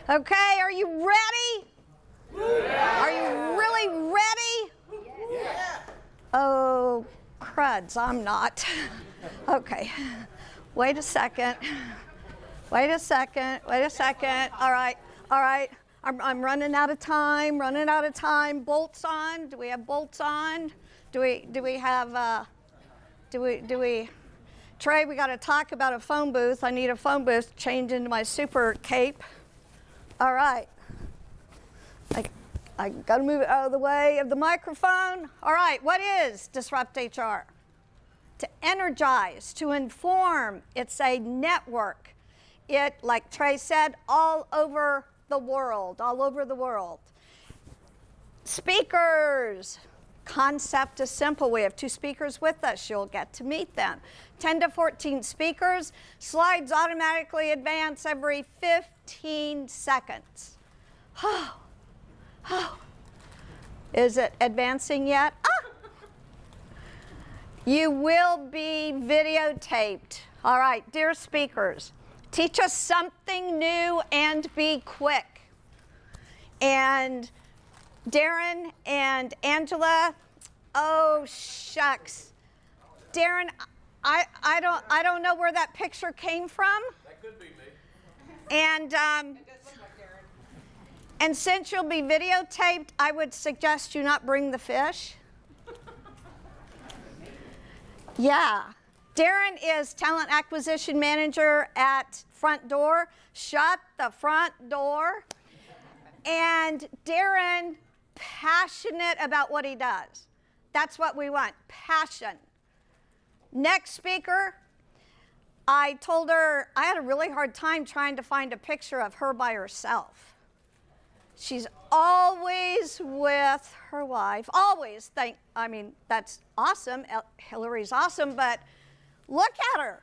Okay, are you ready? Yeah. Are you really ready? Yeah. Oh, cruds, I'm not. Okay, wait a second. Wait a second. All right. I'm running out of time. Bolts on. Do we have bolts on? Do we have, Trey, we got to talk about a phone booth. I need a phone booth to change into my super cape. All right. I got to move it out of the way of the microphone. All right, what is Disrupt HR? To energize, to inform. It's a network. It, like Trey said, all over the world. Speakers. Concept is simple. We have 2 speakers with us. You'll get to meet them. 10 to 14 speakers. Slides automatically advance every 15 seconds. Is it advancing yet? You will be videotaped. All right, dear speakers, teach us something new and be quick. And Darren and Angela, oh shucks. Darren, I don't know where that picture came from. That could be me. And It does look like Darren. and since you'll be videotaped, I would suggest you not bring the fish. Yeah. Darren is talent acquisition manager at Front Door. Shut the front door. And Darren, passionate about what he does. That's what we want, passion. Next speaker, I told her I had a really hard time trying to find a picture of her by herself. She's always with her wife, always. That's awesome. Hillary's awesome, but look at her.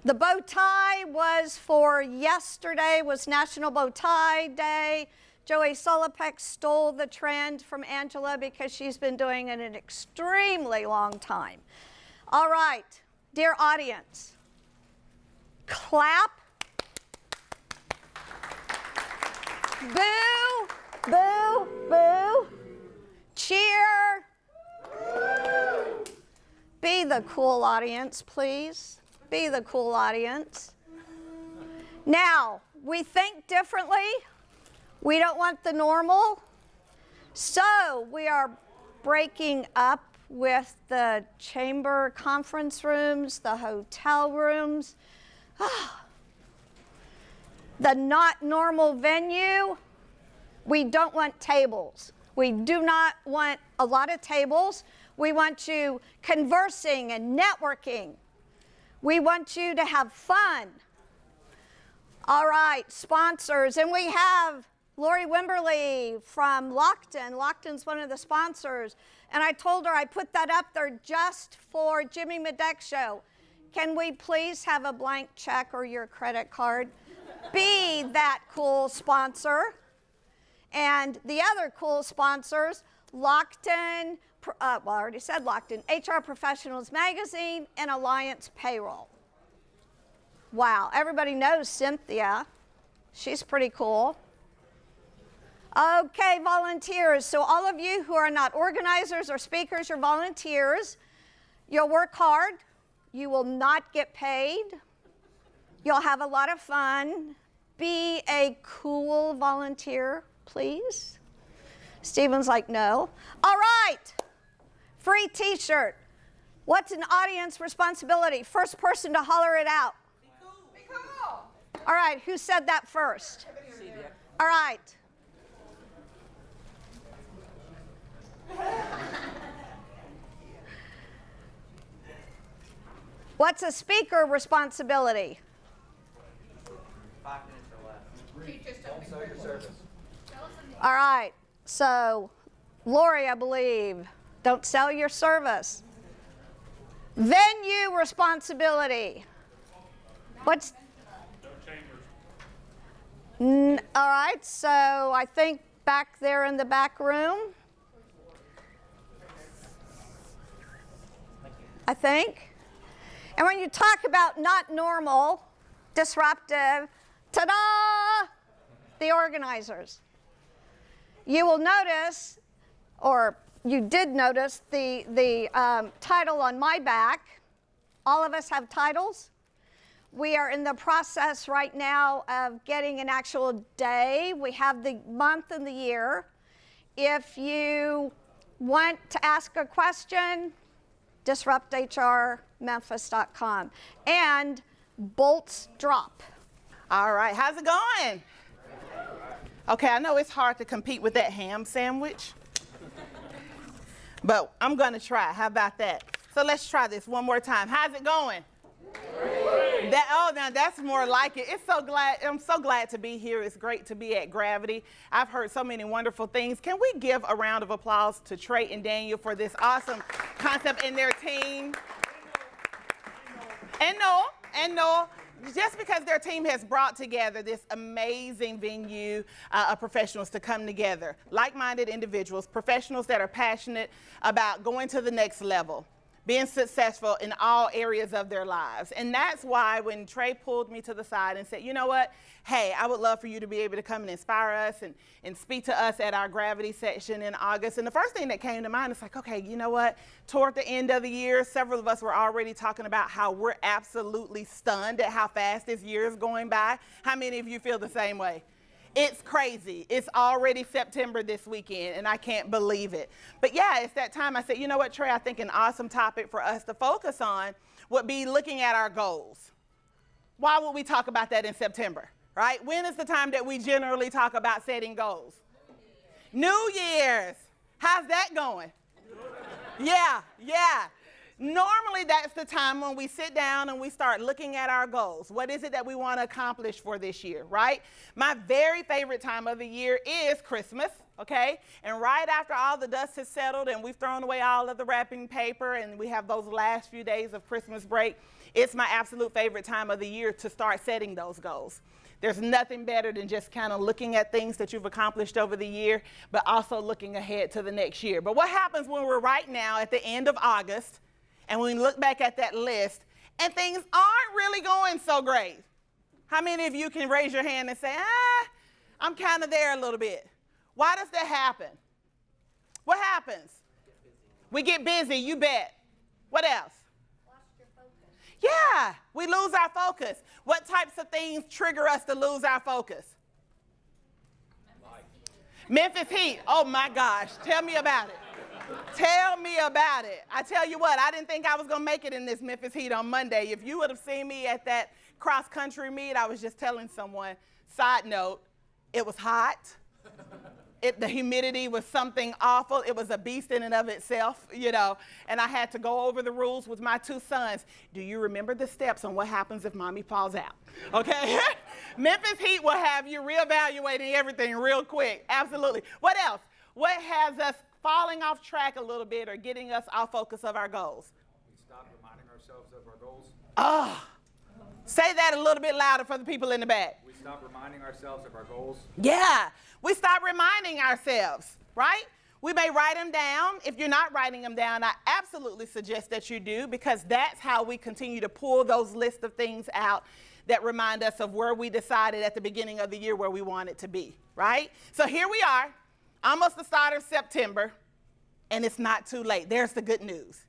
The bow tie was for yesterday, was National Bow Tie Day. Joey Solopek stole the trend from Angela because she's been doing it an extremely long time. All right, dear audience, clap. Boo, boo, boo. Cheer. Be the cool audience, please. Be the cool audience. Now, we think differently. We don't want the normal. So we are breaking up with the chamber conference rooms, the hotel rooms. The not normal venue, we don't want tables. We do not want a lot of tables. We want you conversing and networking. We want you to have fun. All right, sponsors. And we have Lori Wimberly from Lockton. Lockton's one of the sponsors. And I told her I put that up there just for Jimmy Medeck Show. Can we please have a blank check or your credit card? Be that cool sponsor. And the other cool sponsors, Lockton, I already said Lockton, HR Professionals Magazine, and Alliance Payroll. Wow, everybody knows Cynthia. She's pretty cool. Okay, volunteers. So all of you who are not organizers or speakers, you're volunteers. You'll work hard. You will not get paid. You'll have a lot of fun. Be a cool volunteer, please. Stephen's like, no. All right. Free t-shirt. What's an audience responsibility? First person to holler it out. Be cool. Be cool. All right, who said that first? All right. What's a speaker responsibility? 5 minutes or less. Teach us Don't something sell your quickly. service. All right, so Lori, I believe, don't sell your service. Venue responsibility. What's? All right, so I think back there in the back room. I think. And when you talk about not normal, disruptive, Ta-da! The organizers. You will notice, or you did notice, the title on my back. All of us have titles. We are in the process right now of getting an actual day. We have the month and the year. If you want to ask a question, disrupthrmemphis.com. And bolts drop. All right, how's it going? Okay, I know it's hard to compete with that ham sandwich, but I'm gonna try. How about that? So let's try this one more time. How's it going? Now that's more like it. I'm so glad to be here. It's great to be at Gravity. I've heard so many wonderful things. Can we give a round of applause to Trey and Daniel for this awesome concept and their team? And Noel, just because their team has brought together this amazing venue of professionals to come together, like-minded individuals, professionals that are passionate about going to the next level, being successful in all areas of their lives. And that's why when Trey pulled me to the side and said, you know what, hey, I would love for you to be able to come and inspire us and speak to us at our Gravity session in August. And the first thing that came to mind is like, okay, you know what, toward the end of the year, several of us were already talking about how we're absolutely stunned at how fast this year is going by. How many of you feel the same way? It's crazy. It's already September this weekend, and I can't believe it. But yeah, it's that time. I said, you know what, Trey, I think an awesome topic for us to focus on would be looking at our goals. Why would we talk about that in September, right? When is the time that we generally talk about setting goals? New Year's. How's that going? Yeah. Normally, that's the time when we sit down and we start looking at our goals. What is it that we want to accomplish for this year, right? My very favorite time of the year is Christmas, okay? And right after all the dust has settled and we've thrown away all of the wrapping paper and we have those last few days of Christmas break, it's my absolute favorite time of the year to start setting those goals. There's nothing better than just kind of looking at things that you've accomplished over the year, but also looking ahead to the next year. But what happens when we're right now at the end of August and we look back at that list and things aren't really going so great? How many of you can raise your hand and say, I'm kind of there a little bit? Why does that happen? What happens? We get busy, you bet. What else? Yeah, we lose our focus. What types of things trigger us to lose our focus? Memphis Heat. Oh my gosh, tell me about it. Tell me about it. I tell you what, I didn't think I was going to make it in this Memphis Heat on Monday. If you would have seen me at that cross-country meet, I was just telling someone, side note, it was hot. The humidity was something awful. It was a beast in and of itself, you know, and I had to go over the rules with my two sons. Do you remember the steps on what happens if mommy falls out? Okay? Memphis Heat will have you reevaluating everything real quick. Absolutely. What else? What has us falling off track a little bit or getting us off focus of our goals? We stop reminding ourselves of our goals. Say that a little bit louder for the people in the back. We stop reminding ourselves of our goals. Yeah, we stop reminding ourselves, right? We may write them down. If you're not writing them down, I absolutely suggest that you do, because that's how we continue to pull those lists of things out that remind us of where we decided at the beginning of the year where we want it to be, right? So here we are, almost the start of September, and it's not too late. There's the good news.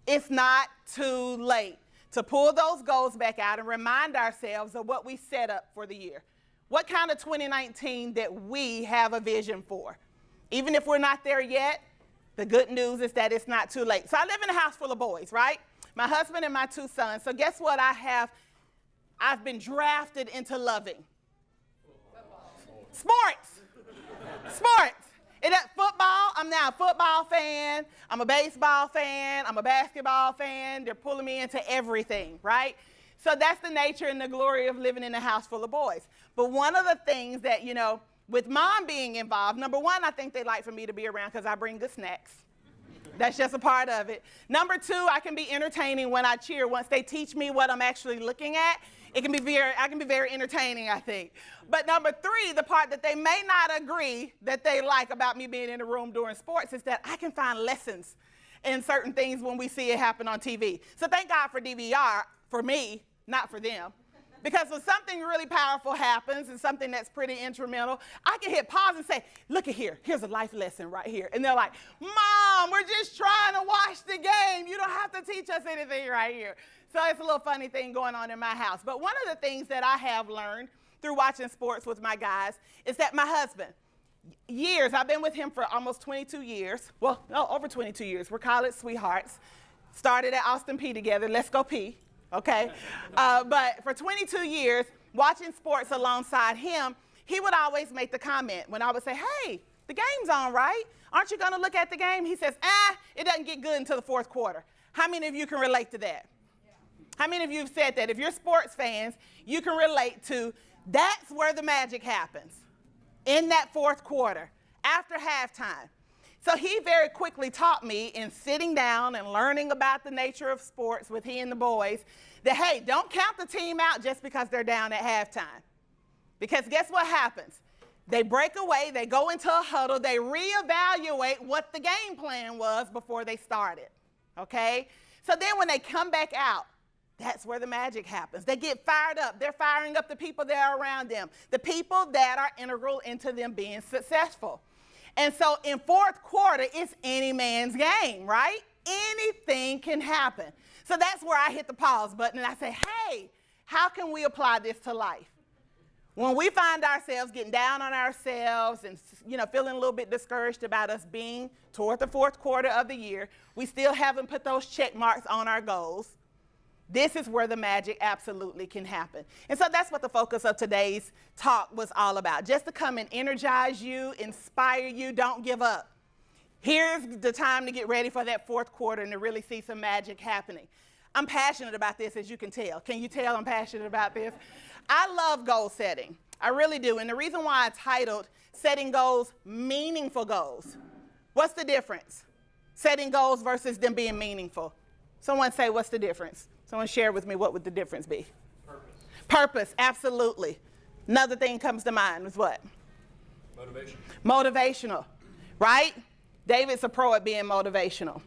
It's not too late to pull those goals back out and remind ourselves of what we set up for the year. What kind of 2019 that we have a vision for? Even if we're not there yet, the good news is that it's not too late. So I live in a house full of boys, right? My husband and my two sons. So guess what I have? I've been drafted into loving. Sports. And at football, I'm now a football fan, I'm a baseball fan, I'm a basketball fan. They're pulling me into everything, right? So that's the nature and the glory of living in a house full of boys. But one of the things that, you know, with mom being involved, number one, I think they like for me to be around because I bring good snacks. That's just a part of it. Number two, I can be entertaining when I cheer. Once they teach me what I'm actually looking at, I can be very entertaining, I think. But number three, the part that they may not agree that they like about me being in the room during sports is that I can find lessons in certain things when we see it happen on TV. So thank God for DVR, for me, not for them. Because when something really powerful happens and something that's pretty instrumental, I can hit pause and say, look at here, here's a life lesson right here. And they're like, Mom, we're just trying to watch the game. You don't have to teach us anything right here. So it's a little funny thing going on in my house. But one of the things that I have learned through watching sports with my guys is that my husband, I've been with him for almost 22 years. Well, no, over 22 years. We're college sweethearts. Started at Austin P together. Let's go P, okay? But for 22 years, watching sports alongside him, he would always make the comment when I would say, hey, the game's on, right? Aren't you going to look at the game? He says, it doesn't get good until the fourth quarter. How many of you can relate to that? Yeah. How many of you have said that? If you're sports fans, you can relate to that's where the magic happens. In that fourth quarter, after halftime. So he very quickly taught me in sitting down and learning about the nature of sports with he and the boys that, hey, don't count the team out just because they're down at halftime. Because guess what happens? They break away, they go into a huddle, they reevaluate what the game plan was before they started, okay? So then when they come back out, that's where the magic happens. They get fired up. They're firing up the people that are around them, the people that are integral into them being successful. And so in fourth quarter, it's any man's game, right? Anything can happen. So that's where I hit the pause button and I say, hey, how can we apply this to life? When we find ourselves getting down on ourselves and feeling a little bit discouraged about us being toward the fourth quarter of the year, we still haven't put those check marks on our goals. This is where the magic absolutely can happen. And so that's what the focus of today's talk was all about. Just to come and energize you, inspire you, don't give up. Here's the time to get ready for that fourth quarter and to really see some magic happening. I'm passionate about this, as you can tell. Can you tell I'm passionate about this? I love goal setting. I really do. And the reason why I titled Setting Goals, Meaningful Goals. What's the difference? Setting goals versus them being meaningful. Someone say, what's the difference? Someone share with me, what would the difference be? Purpose. Purpose, absolutely. Another thing comes to mind is what? Motivation. Motivational, right? David's a pro at being motivational.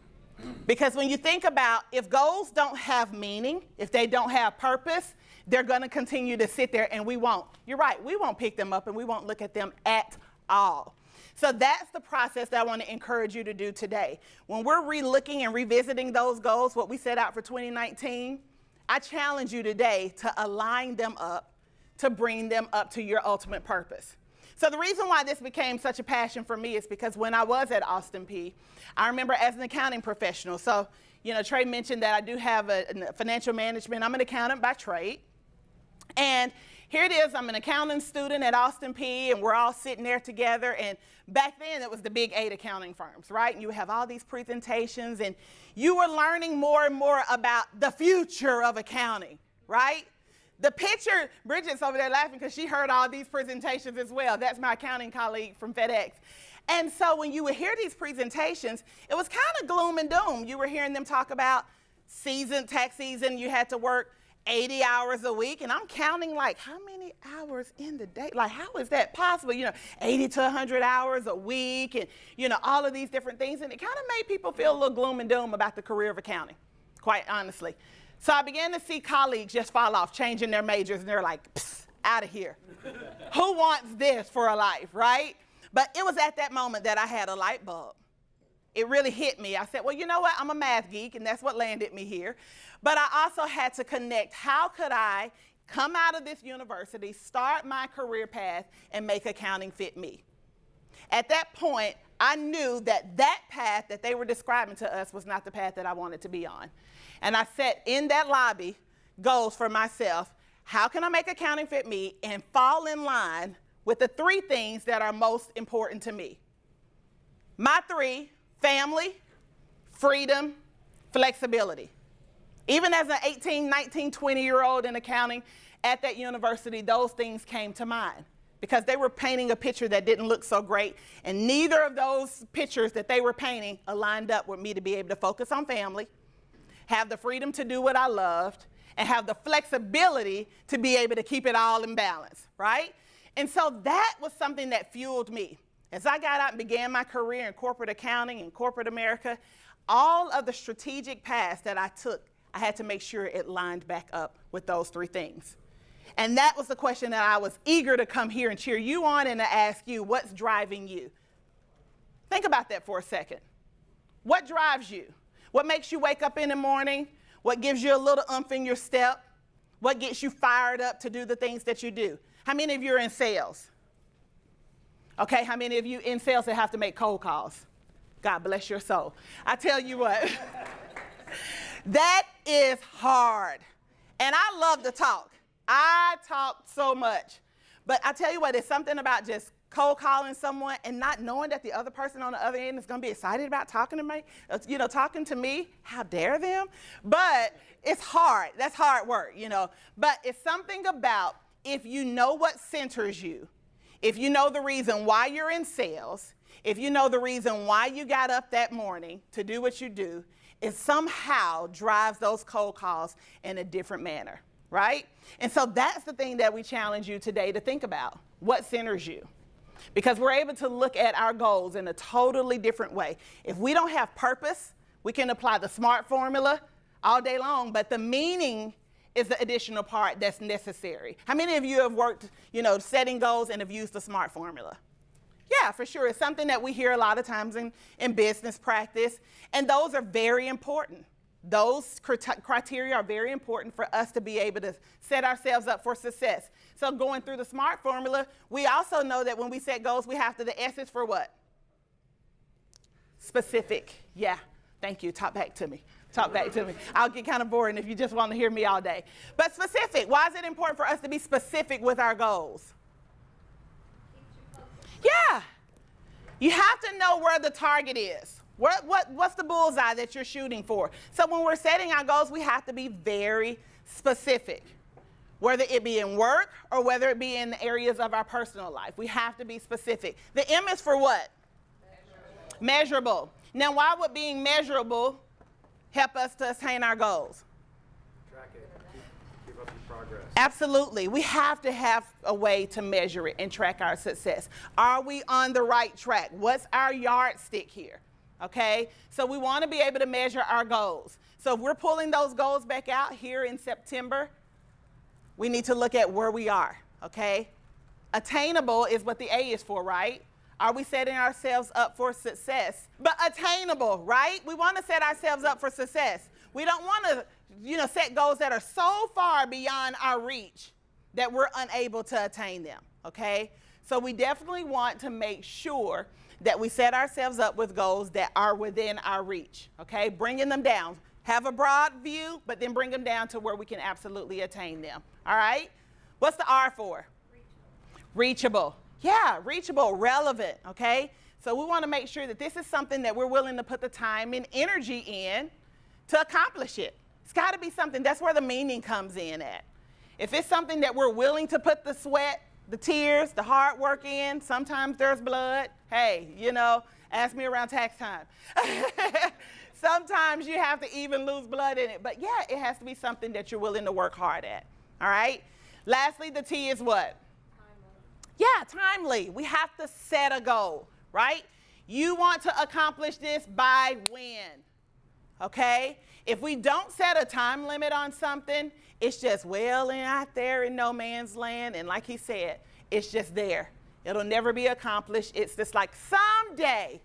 Because when you think about if goals don't have meaning, if they don't have purpose, they're going to continue to sit there and we won't. You're right, we won't pick them up and we won't look at them at all. So that's the process that I want to encourage you to do today. When we're re-looking and revisiting those goals, what we set out for 2019, I challenge you today to align them up, to bring them up to your ultimate purpose. So the reason why this became such a passion for me is because when I was at Austin P, I remember as an accounting professional. So, Trey mentioned that I do have a financial management. I'm an accountant by trade. And here it is, I'm an accounting student at Austin P, and we're all sitting there together. And back then, it was the big 8 accounting firms, right? And you have all these presentations, and you were learning more and more about the future of accounting, right? The picture, Bridget's over there laughing because she heard all these presentations as well. That's my accounting colleague from FedEx. And so when you would hear these presentations, it was kind of gloom and doom. You were hearing them talk about tax season, you had to work 80 hours a week, and I'm counting like how many hours in the day? Like, how is that possible? 80 to 100 hours a week and, all of these different things. And it kind of made people feel a little gloom and doom about the career of accounting, quite honestly. So I began to see colleagues just fall off, changing their majors, and they're like, out of here. Who wants this for a life, right? But it was at that moment that I had a light bulb. It really hit me. I said, well, you know what? I'm a math geek, and that's what landed me here. But I also had to connect. How could I come out of this university, start my career path, and make accounting fit me? At that point, I knew that path that they were describing to us was not the path that I wanted to be on. And I set in that lobby goals for myself. How can I make accounting fit me and fall in line with the 3 things that are most important to me? My 3: family, freedom, flexibility. Even as an 18, 19, 20-year-old in accounting at that university, those things came to mind because they were painting a picture that didn't look so great, and neither of those pictures that they were painting aligned up with me to be able to focus on family, have the freedom to do what I loved, and have the flexibility to be able to keep it all in balance, right? And so that was something that fueled me. As I got out and began my career in corporate accounting and corporate America, all of the strategic paths that I took, I had to make sure it lined back up with those 3 things. And that was the question that I was eager to come here and cheer you on and to ask you, what's driving you? Think about that for a second. What drives you? What makes you wake up in the morning? What gives you a little oomph in your step? What gets you fired up to do the things that you do? How many of you are in sales? Okay, how many of you in sales that have to make cold calls? God bless your soul. I tell you what, that is hard. And I love to talk. I talk so much. But I tell you what, it's something about just cold calling someone and not knowing that the other person on the other end is going to be excited about talking to me. Talking to me. How dare them? But it's hard. That's hard work, But it's something about if you know what centers you, if you know the reason why you're in sales, if you know the reason why you got up that morning to do what you do, it somehow drives those cold calls in a different manner, right? And so that's the thing that we challenge you today to think about. What centers you? Because we're able to look at our goals in a totally different way. If we don't have purpose, we can apply the SMART formula all day long, but the meaning is the additional part that's necessary. How many of you have worked, setting goals and have used the SMART formula? Yeah, for sure. It's something that we hear a lot of times in business practice, and those are very important. Those criteria are very important for us to be able to set ourselves up for success. So going through the SMART formula, we also know that when we set goals, we have to, the S is for what? Specific. Yeah, thank you. Talk back to me. I'll get kind of boring if you just want to hear me all day. But specific. Why is it important for us to be specific with our goals? Yeah. You have to know where the target is. What's the bullseye that you're shooting for? So when we're setting our goals, we have to be very specific, whether it be in work or whether it be in the areas of our personal life. We have to be specific. The M is for what? Measurable. Now, why would being measurable help us to attain our goals? Track it. Keep up your progress. Absolutely. We have to have a way to measure it and track our success. Are we on the right track? What's our yardstick here? Okay? So we want to be able to measure our goals. So if we're pulling those goals back out here in September, we need to look at where we are. Okay? Attainable is what the A is for, right? Are we setting ourselves up for success? But attainable, right? We want to set ourselves up for success. We don't want to, set goals that are so far beyond our reach that we're unable to attain them, okay? So we definitely want to make sure that we set ourselves up with goals that are within our reach, okay? Bringing them down. Have a broad view, but then bring them down to where we can absolutely attain them, all right? What's the R for? Reachable. Yeah, reachable, relevant, okay? So we want to make sure that this is something that we're willing to put the time and energy in to accomplish it. It's got to be something, that's where the meaning comes in at. If it's something that we're willing to put the sweat, the tears, the hard work in, sometimes there's blood. Hey, ask me around tax time. Sometimes you have to even lose blood in it. But yeah, it has to be something that you're willing to work hard at, all right? Lastly, the T is what? Yeah, timely. We have to set a goal, right? You want to accomplish this by when, okay? If we don't set a time limit on something, it's just out there in no man's land. And like he said, it's just there. It'll never be accomplished. It's just like someday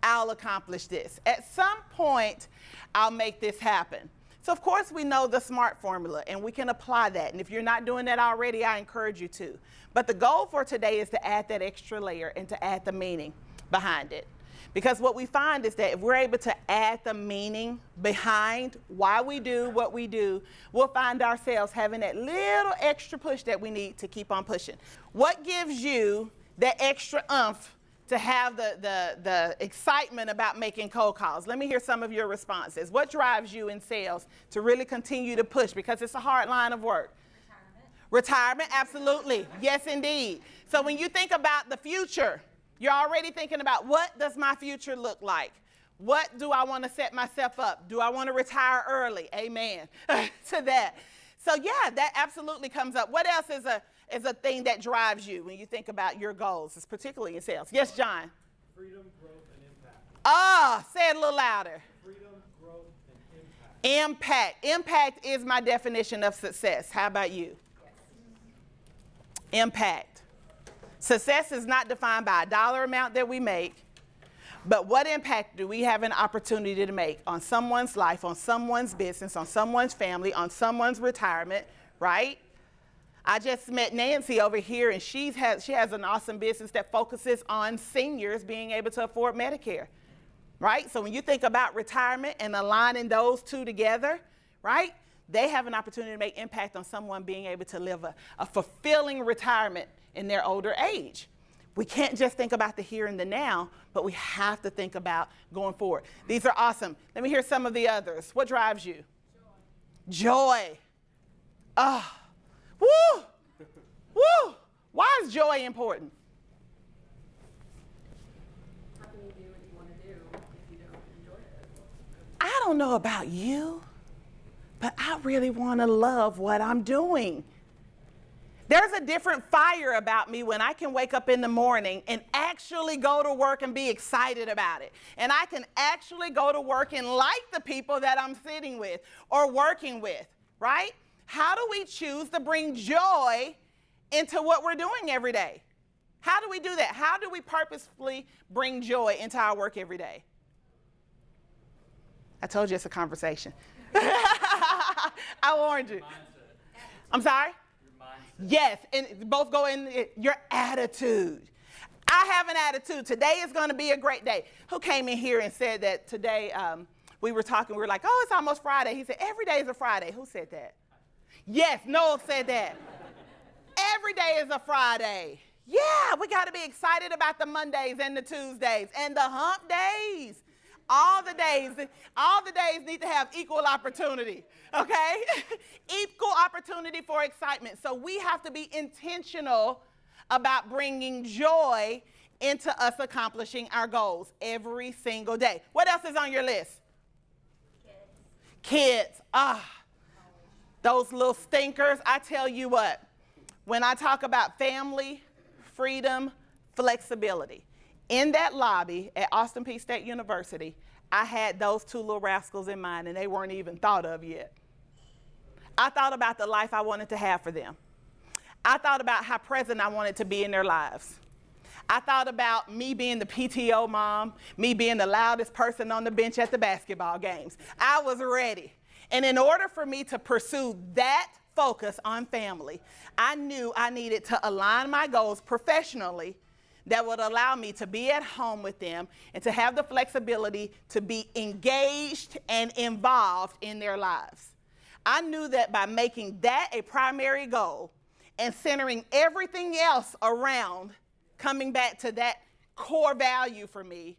I'll accomplish this. At some point, I'll make this happen. So of course we know the SMART formula and we can apply that. And if you're not doing that already, I encourage you to. But the goal for today is to add that extra layer and to add the meaning behind it. Because what we find is that if we're able to add the meaning behind why we do what we do, we'll find ourselves having that little extra push that we need to keep on pushing. What gives you that extra oomph to have the excitement about making cold calls? Let me hear some of your responses. What drives you in sales to really continue to push? Because it's a hard line of work. Retirement, absolutely. Yes, indeed. So when you think about the future, you're already thinking about what does my future look like? What do I want to set myself up? Do I want to retire early? Amen to that. So yeah, that absolutely comes up. What else is a thing that drives you when you think about your goals, particularly in sales? Yes, John? Freedom, growth, and impact. Say it a little louder. Freedom, growth, and impact. Impact is my definition of success. How about you? Impact. Success is not defined by a dollar amount that we make, but what impact do we have an opportunity to make on someone's life, on someone's business, on someone's family, on someone's retirement, right? I just met Nancy over here, and she has an awesome business that focuses on seniors being able to afford Medicare, right? So when you think about retirement and aligning those two together, right, they have an opportunity to make impact on someone being able to live a fulfilling retirement in their older age. We can't just think about the here and the now, but we have to think about going forward. These are awesome. Let me hear some of the others. What drives you? Joy. Ah, woo, woo. Why is joy important? How can you do what you want to do if you don't enjoy it? I don't know about you, but I really want to love what I'm doing. There's a different fire about me when I can wake up in the morning and actually go to work and be excited about it. And I can actually go to work and like the people that I'm sitting with or working with, right? How do we choose to bring joy into what we're doing every day? How do we do that? How do we purposefully bring joy into our work every day? I told you it's a conversation. I warned you. I'm sorry? Yes, and both go in your attitude. I have an attitude. Today is going to be a great day. Who came in here and said that today we were talking, we were like, oh, it's almost Friday. He said, every day is a Friday. Who said that? Yes, Noel said that. Every day is a Friday. Yeah, we got to be excited about the Mondays and the Tuesdays and the hump days. All the days need to have equal opportunity, okay? Equal opportunity for excitement. So we have to be intentional about bringing joy into us accomplishing our goals every single day. What else is on your list? Kids. Those little stinkers. I tell you what, when I talk about family, freedom, flexibility, in that lobby at Austin Peay State University, I had those two little rascals in mind, and they weren't even thought of yet. I thought about the life I wanted to have for them. I thought about how present I wanted to be in their lives. I thought about me being the PTO mom, me being the loudest person on the bench at the basketball games. I was ready. And in order for me to pursue that focus on family, I knew I needed to align my goals professionally that would allow me to be at home with them and to have the flexibility to be engaged and involved in their lives. I knew that by making that a primary goal and centering everything else around coming back to that core value for me,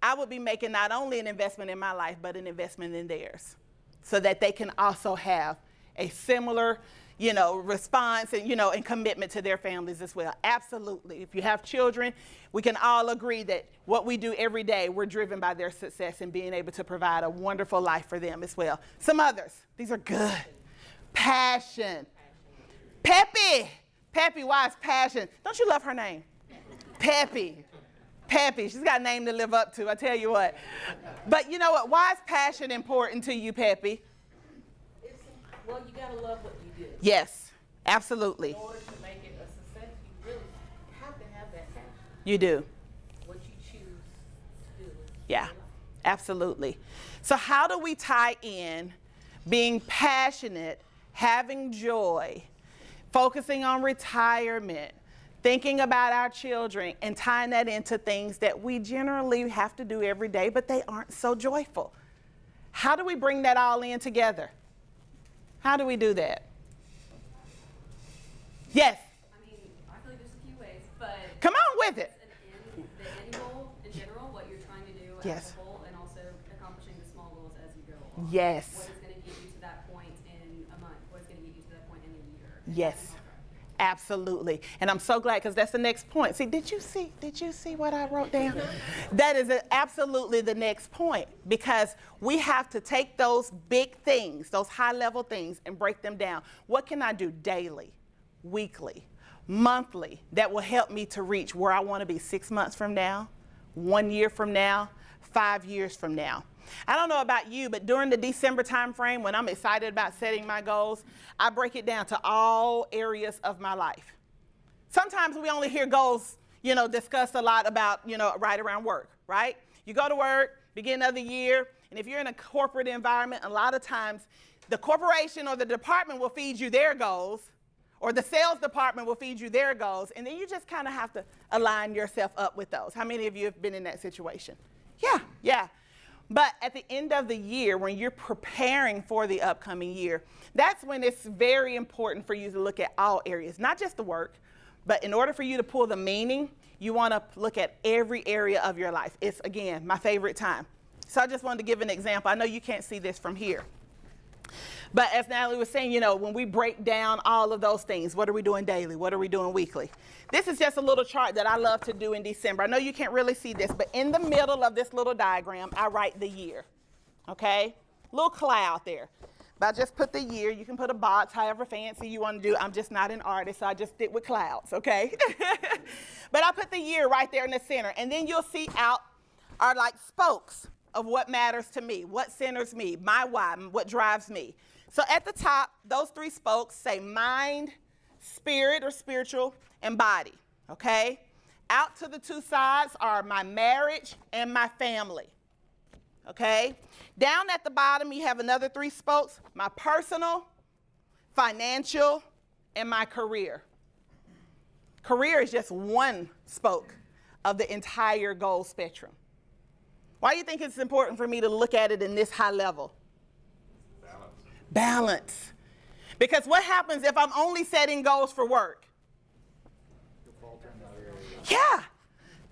I would be making not only an investment in my life, but an investment in theirs so that they can also have a similar response and commitment to their families as well. Absolutely. If you have children, we can all agree that what we do every day, we're driven by their success and being able to provide a wonderful life for them as well. Some others, these are good. Passion. Peppy. Peppy, why is passion? Don't you love her name? Peppy. Peppy, she's got a name to live up to, I tell you what. But you know what, why is passion important to you, Peppy? Well, you gotta love what you do. Yes, absolutely. In order to make it a success, you really have to have that passion. You do. What you choose to do. Yeah, absolutely. So how do we tie in being passionate, having joy, focusing on retirement, thinking about our children, and tying that into things that we generally have to do every day, but they aren't so joyful? How do we bring that all in together? How do we do that? Yes? I mean, I feel like there's a few ways, but Come on with it. the end goal in general, what you're trying to do Yes. as a whole, and also accomplishing the small goals as you go along. Yes. What is going to get you to that point in a month? What is going to get you to that point in a year? Yes. Absolutely. And I'm so glad because that's the next point. See, did you see what I wrote down? That is absolutely the next point, because we have to take those big things, those high level things, and break them down. What can I do daily, weekly, monthly that will help me to reach where I want to be 6 months from now, 1 year from now, 5 years from now? I don't know about you, but during the December time frame, when I'm excited about setting my goals, I break it down to all areas of my life. Sometimes we only hear goals, discussed a lot about, right around work, right? You go to work, beginning of the year, and if you're in a corporate environment, a lot of times the corporation or the department will feed you their goals, or the sales department will feed you their goals, and then you just kind of have to align yourself up with those. How many of you have been in that situation? Yeah. But at the end of the year, when you're preparing for the upcoming year, that's when it's very important for you to look at all areas, not just the work, but in order for you to pull the meaning, you want to look at every area of your life. It's, again, my favorite time. So I just wanted to give an example. I know you can't see this from here. But as Natalie was saying, when we break down all of those things, what are we doing daily? What are we doing weekly? This is just a little chart that I love to do in December. I know you can't really see this, but in the middle of this little diagram, I write the year, okay? Little cloud there. But I just put the year. You can put a box, however fancy you want to do. I'm just not an artist, so I just stick with clouds, okay? But I put the year right there in the center. And then you'll see out are like spokes of what matters to me, what centers me, my why, what drives me. So at the top, those 3 spokes say mind, spirit or spiritual, and body, okay? Out to the 2 sides are my marriage and my family, okay? Down at the bottom, you have another 3 spokes, my personal, financial, and my career. Career is just one spoke of the entire goal spectrum. Why do you think it's important for me to look at it in this high level? Balance. Because what happens if I'm only setting goals for work? Yeah.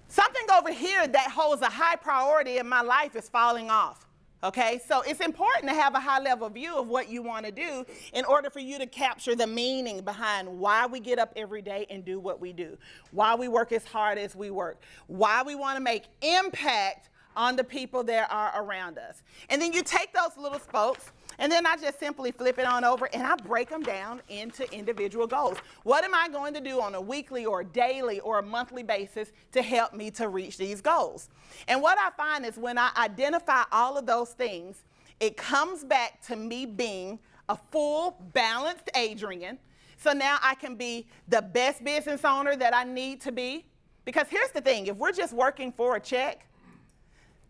Something over here that holds a high priority in my life is falling off. Okay, so it's important to have a high level view of what you want to do in order for you to capture the meaning behind why we get up every day and do what we do, why we work as hard as we work, why we want to make impact on the people that are around us. And then you take those little spokes, and then I just simply flip it on over and I break them down into individual goals. What am I going to do on a weekly or daily or a monthly basis to help me to reach these goals? And what I find is when I identify all of those things, it comes back to me being a full, balanced Adrienne. So now I can be the best business owner that I need to be. Because here's the thing, if we're just working for a check,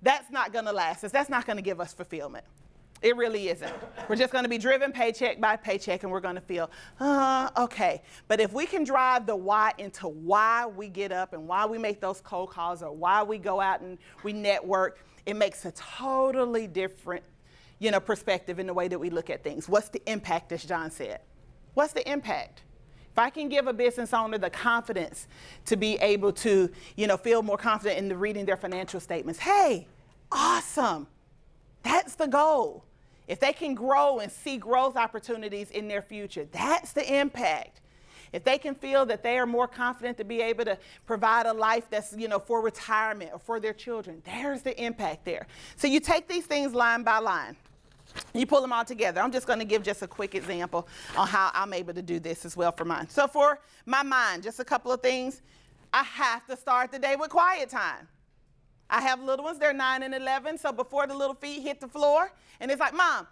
that's not going to last us. That's not going to give us fulfillment. It really isn't. We're just going to be driven paycheck by paycheck, and we're going to feel, okay. But if we can drive the why into why we get up and why we make those cold calls or why we go out and we network, it makes a totally different, perspective in the way that we look at things. What's the impact, as John said? What's the impact? If I can give a business owner the confidence to be able to, feel more confident in reading their financial statements, hey, awesome. That's the goal. If they can grow and see growth opportunities in their future, that's the impact. If they can feel that they are more confident to be able to provide a life that's, for retirement or for their children, there's the impact there. So you take these things line by line. You pull them all together. I'm just going to give just a quick example on how I'm able to do this as well for mine. So for my mind, just a couple of things. I have to start the day with quiet time. I have little ones, they're 9 and 11, so before the little feet hit the floor, and it's like, Mom,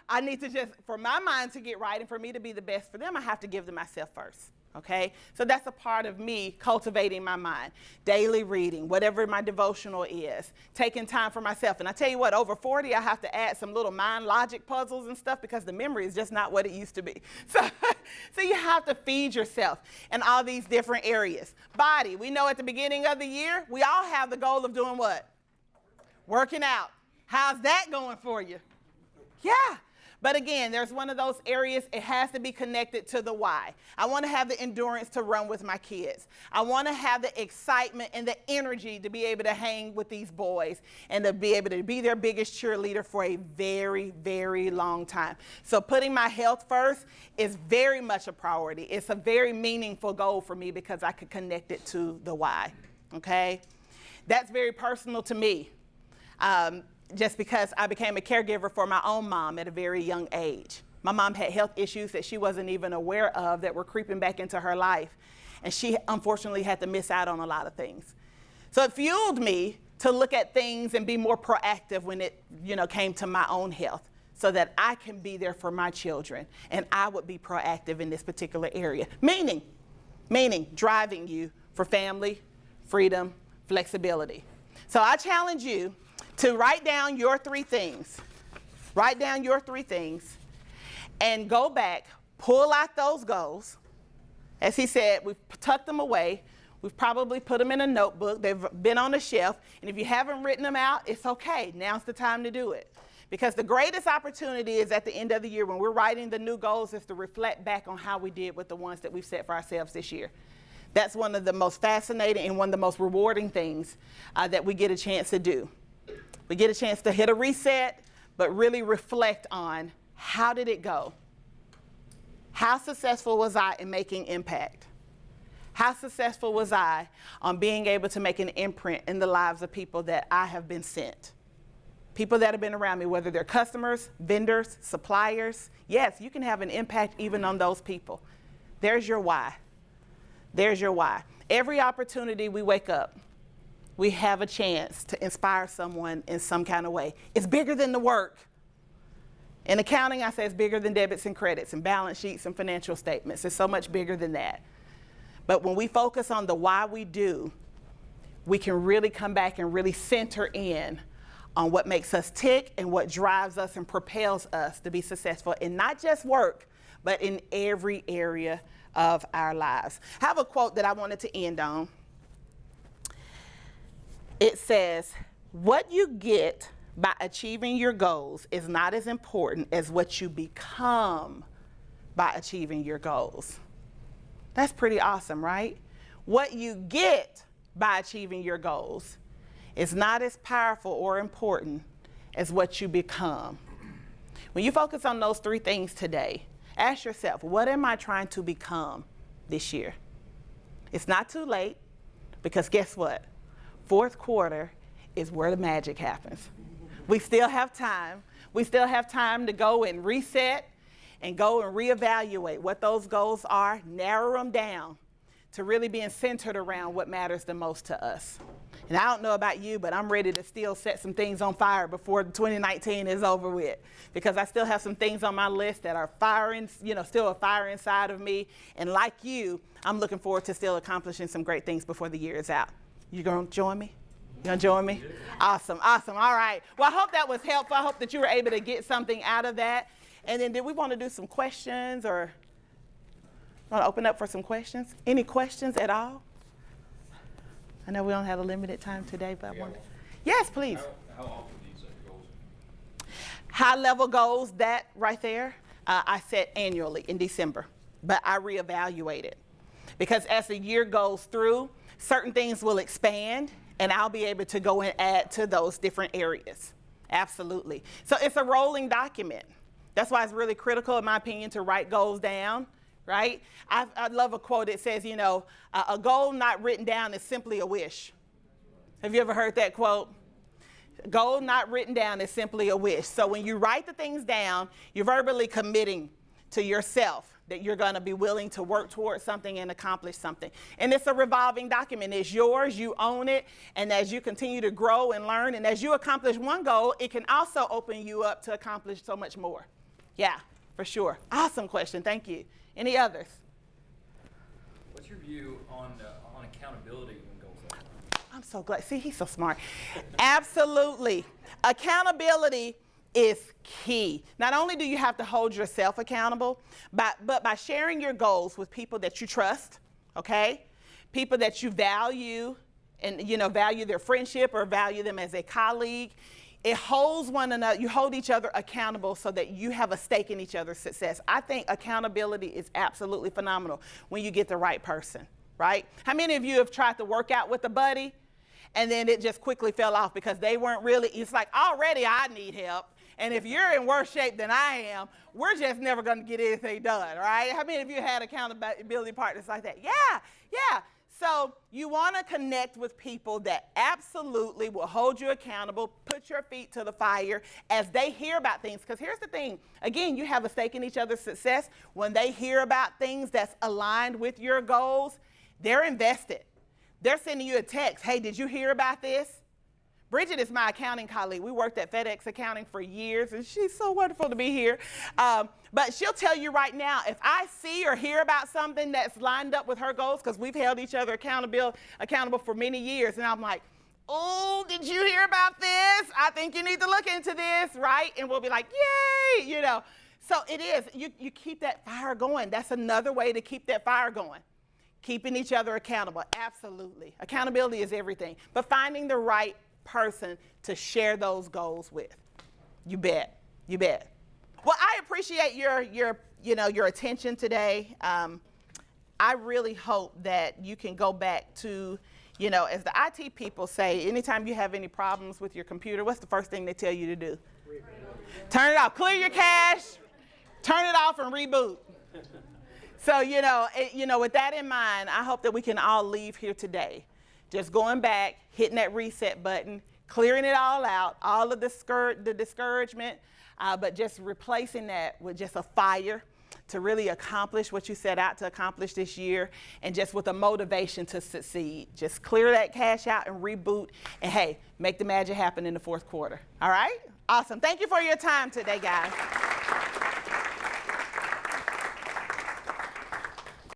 I need to just, for my mind to get right and for me to be the best for them, I have to give to myself first. Okay, so that's a part of me cultivating my mind. Daily reading, whatever my devotional is, taking time for myself. And I tell you what, over 40, I have to add some little mind logic puzzles and stuff because the memory is just not what it used to be. So you have to feed yourself in all these different areas. Body, we know at the beginning of the year, we all have the goal of doing what? Working out. How's that going for you? Yeah. But again, there's one of those areas, it has to be connected to the why. I want to have the endurance to run with my kids. I want to have the excitement and the energy to be able to hang with these boys and to be able to be their biggest cheerleader for a very, very long time. So putting my health first is very much a priority. It's a very meaningful goal for me because I could connect it to the why, okay? That's very personal to me. Just because I became a caregiver for my own mom at a very young age. My mom had health issues that she wasn't even aware of that were creeping back into her life. And she unfortunately had to miss out on a lot of things. So it fueled me to look at things and be more proactive when it, came to my own health. so that I can be there for my children and I would be proactive in this particular area. Meaning driving you for family, freedom, flexibility. So I challenge you to write down your 3 things. Write down your 3 things and go back, pull out those goals. As he said, we've tucked them away. We've probably put them in a notebook. They've been on a shelf. And if you haven't written them out, it's okay. Now's the time to do it. Because the greatest opportunity is at the end of the year when we're writing the new goals is to reflect back on how we did with the ones that we've set for ourselves this year. That's one of the most fascinating and one of the most rewarding things that we get a chance to do. We get a chance to hit a reset, but really reflect on how did it go? How successful was I in making impact? How successful was I on being able to make an imprint in the lives of people that I have been sent? People that have been around me, whether they're customers, vendors, suppliers. Yes, you can have an impact even on those people. There's your why. There's your why. Every opportunity we wake up, we have a chance to inspire someone in some kind of way. It's bigger than the work. In accounting, I say it's bigger than debits and credits and balance sheets and financial statements. It's so much bigger than that. But when we focus on the why we do, we can really come back and really center in on what makes us tick and what drives us and propels us to be successful in not just work, but in every area of our lives. I have a quote that I wanted to end on. It says, "What you get by achieving your goals is not as important as what you become by achieving your goals." That's pretty awesome, right? What you get by achieving your goals is not as powerful or important as what you become. When you focus on those 3 things today, ask yourself, what am I trying to become this year? It's not too late, because guess what? 4th quarter is where the magic happens. We still have time. We still have time to go and reset and go and reevaluate what those goals are, narrow them down to really being centered around what matters the most to us. And I don't know about you, but I'm ready to still set some things on fire before 2019 is over with, because I still have some things on my list that are firing, still a fire inside of me. And like you, I'm looking forward to still accomplishing some great things before the year is out. You gonna join me? You gonna join me? Awesome, awesome. All right. Well, I hope that was helpful. I hope that you were able to get something out of that. And then did we want to do some questions, or want to open up for some questions? Any questions at all? I know we don't have a limited time today, but I wonder. Yes, please. How often do you set goals? High level goals, that right there, I set annually in December, but I reevaluate it. Because as the year goes through, certain things will expand, and I'll be able to go and add to those different areas. Absolutely. So it's a rolling document. That's why it's really critical, in my opinion, to write goals down, right? I love a quote. It says, a goal not written down is simply a wish. Have you ever heard that quote? A goal not written down is simply a wish. So when you write the things down, you're verbally committing to yourself that you're going to be willing to work towards something and accomplish something. And it's a revolving document. It's yours. You own it. And as you continue to grow and learn, and as you accomplish one goal, it can also open you up to accomplish so much more. Yeah, for sure. Awesome question. Thank you. Any others? What's your view on accountability when goals are? I'm so glad. See, he's so smart. Absolutely. Accountability is key. Not only do you have to hold yourself accountable, but by sharing your goals with people that you trust, okay? People that you value and, value their friendship or value them as a colleague. It holds one another, you hold each other accountable so that you have a stake in each other's success. I think accountability is absolutely phenomenal when you get the right person, right? How many of you have tried to work out with a buddy and then it just quickly fell off because they weren't really, it's like, already I need help. And if you're in worse shape than I am, we're just never going to get anything done, right? How many of you had accountability partners like that? Yeah. So you want to connect with people that absolutely will hold you accountable, put your feet to the fire as they hear about things. Because here's the thing. Again, you have a stake in each other's success. When they hear about things that's aligned with your goals, they're invested. They're sending you a text. Hey, did you hear about this? Bridget is my accounting colleague. We worked at FedEx Accounting for years, and she's so wonderful to be here. But she'll tell you right now, if I see or hear about something that's lined up with her goals, because we've held each other accountable for many years, and I'm like, oh, did you hear about this? I think you need to look into this, right? And we'll be like, yay, you know. So it is, you keep that fire going. That's another way to keep that fire going. Keeping each other accountable, absolutely. Accountability is everything. But finding the right person to share those goals with. You bet, you bet. Well, I appreciate your attention today. I really hope that you can go back to, as the IT people say, anytime you have any problems with your computer, what's the first thing they tell you to do? Turn it off. Clear your cache, turn it off, and reboot. So, with that in mind, I hope that we can all leave here today just going back, hitting that reset button, clearing it all out, all of the discouragement, but just replacing that with just a fire to really accomplish what you set out to accomplish this year, and just with a motivation to succeed. Just clear that cache out and reboot, and hey, make the magic happen in the fourth quarter. All right? Awesome. Thank you for your time today, guys.